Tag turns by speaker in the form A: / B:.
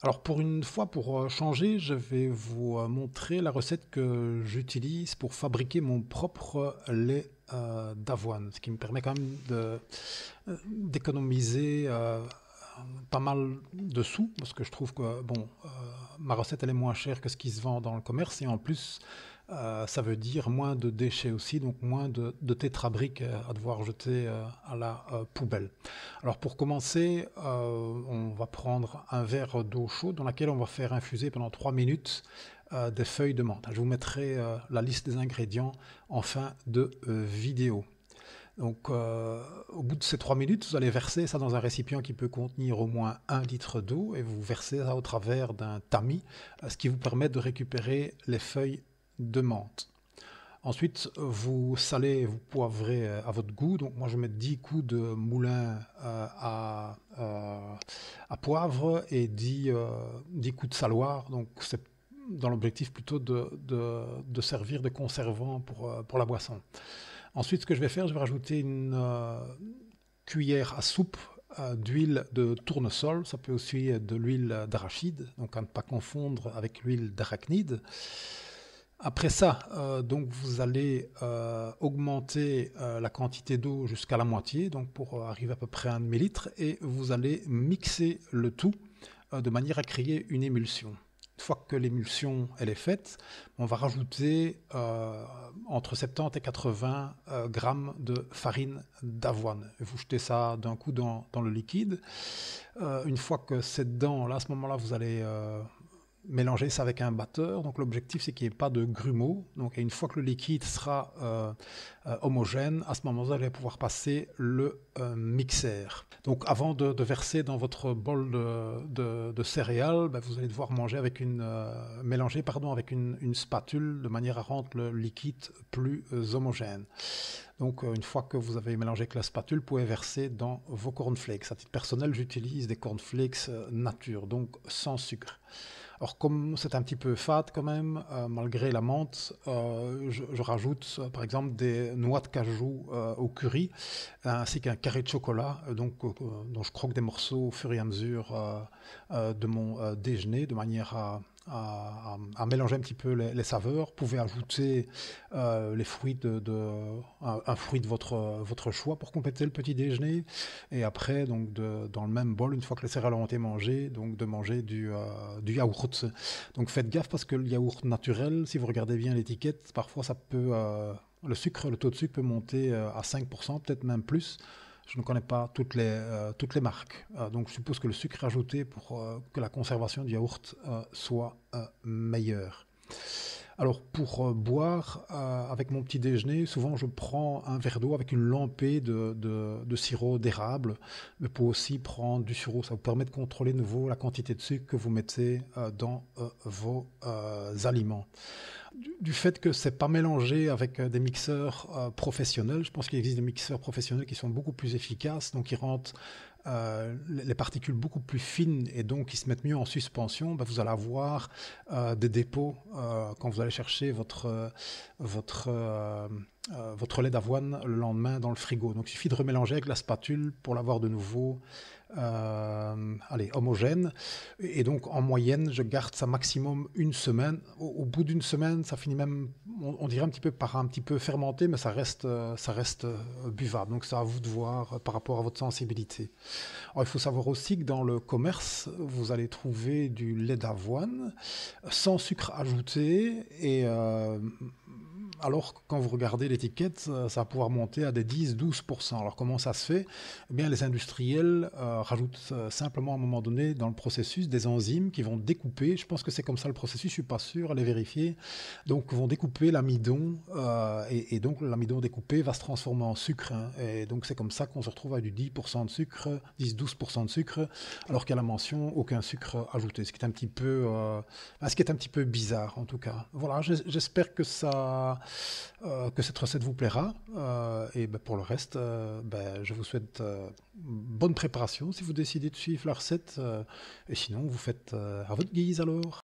A: Alors pour une fois, pour changer, je vais vous montrer la recette que j'utilise pour fabriquer mon propre lait d'avoine, ce qui me permet quand même d'économiser pas mal de sous, parce que je trouve que bon, ma recette elle est moins chère que ce qui se vend dans le commerce, et en plus ça veut dire moins de déchets aussi, donc moins de tétrabriques à devoir jeter à la poubelle. Alors pour commencer, on va prendre un verre d'eau chaude dans laquelle on va faire infuser pendant 3 minutes des feuilles de menthe. Je vous mettrai la liste des ingrédients en fin de vidéo. Donc, au bout de ces 3 minutes, vous allez verser ça dans un récipient qui peut contenir au moins 1 litre d'eau et vous versez ça au travers d'un tamis, ce qui vous permet de récupérer les feuilles de menthe. Ensuite, vous salez et vous poivrez à votre goût. Donc, moi, je mets 10 coups de moulin à poivre et 10 coups de saloir. Donc, c'est dans l'objectif plutôt de servir de conservant pour la boisson. Ensuite, ce que je vais faire, je vais rajouter une cuillère à soupe d'huile de tournesol. Ça peut aussi être de l'huile d'arachide, donc à ne pas confondre avec l'huile d'arachnide. Après ça, donc vous allez augmenter la quantité d'eau jusqu'à la moitié, donc pour arriver à peu près à un demi-litre, et vous allez mixer le tout de manière à créer une émulsion. Une fois que l'émulsion elle est faite, on va rajouter entre 70 et 80 grammes de farine d'avoine. Vous jetez ça d'un coup dans le liquide. Une fois que c'est dedans, là, à ce moment-là, vous allez mélanger ça avec un batteur. Donc l'objectif c'est qu'il n'y ait pas de grumeaux. Donc une fois que le liquide sera homogène, à ce moment-là vous allez pouvoir passer le mixeur. Donc avant de verser dans votre bol de céréales, ben, vous allez devoir manger avec mélanger avec une spatule de manière à rendre le liquide plus homogène. Donc une fois que vous avez mélangé avec la spatule, vous pouvez verser dans vos cornflakes. À titre personnel, j'utilise des cornflakes nature, donc sans sucre. Alors comme c'est un petit peu fade quand même, malgré la menthe, je rajoute par exemple des noix de cajou au curry, ainsi qu'un carré de chocolat, dont je croque des morceaux au fur et à mesure de mon déjeuner, de manière à mélanger un petit peu les saveurs. Vous pouvez ajouter les fruits un fruit de votre choix pour compléter le petit déjeuner. Et après, donc dans le même bol, une fois que les céréales ont été mangées, donc de manger du yaourt. Donc faites gaffe parce que le yaourt naturel, si vous regardez bien l'étiquette, parfois ça peut le taux de sucre peut monter à 5%, peut-être même plus. Je ne connais pas toutes les marques. Donc je suppose que le sucre ajouté pour que la conservation du yaourt soit meilleure. Alors pour boire avec mon petit déjeuner, souvent je prends un verre d'eau avec une lampée de sirop d'érable, mais pour aussi prendre du sirop. Ça vous permet de contrôler de nouveau la quantité de sucre que vous mettez dans vos aliments. Du fait que c'est pas mélangé avec des mixeurs professionnels, je pense qu'il existe des mixeurs professionnels qui sont beaucoup plus efficaces, donc qui rendent les particules beaucoup plus fines et donc qui se mettent mieux en suspension. Ben, vous allez avoir des dépôts quand vous allez chercher votre lait d'avoine le lendemain dans le frigo. Donc il suffit de remélanger avec la spatule pour l'avoir de nouveau homogène. Et donc en moyenne, je garde ça maximum une semaine. Au bout d'une semaine, ça finit même, on dirait un petit peu fermenté, mais ça reste buvable. Donc c'est à vous de voir par rapport à votre sensibilité. Alors, il faut savoir aussi que dans le commerce, vous allez trouver du lait d'avoine sans sucre ajouté et alors quand vous regardez l'étiquette, ça va pouvoir monter à des 10-12%. Alors comment ça se fait? Eh bien, les industriels rajoutent simplement à un moment donné dans le processus des enzymes qui vont découper, je pense que c'est comme ça le processus, je suis pas sûr, allez vérifier, donc vont découper l'amidon et donc l'amidon découpé va se transformer en sucre, hein. Et donc c'est comme ça qu'on se retrouve à du 10% de sucre, 10-12% de sucre, alors qu'à la mention, aucun sucre ajouté, ce qui est un petit peu bizarre en tout cas. Voilà, j'espère que cette recette vous plaira. Et ben, pour le reste, ben, je vous souhaite bonne préparation si vous décidez de suivre la recette. Et sinon, vous faites à votre guise alors.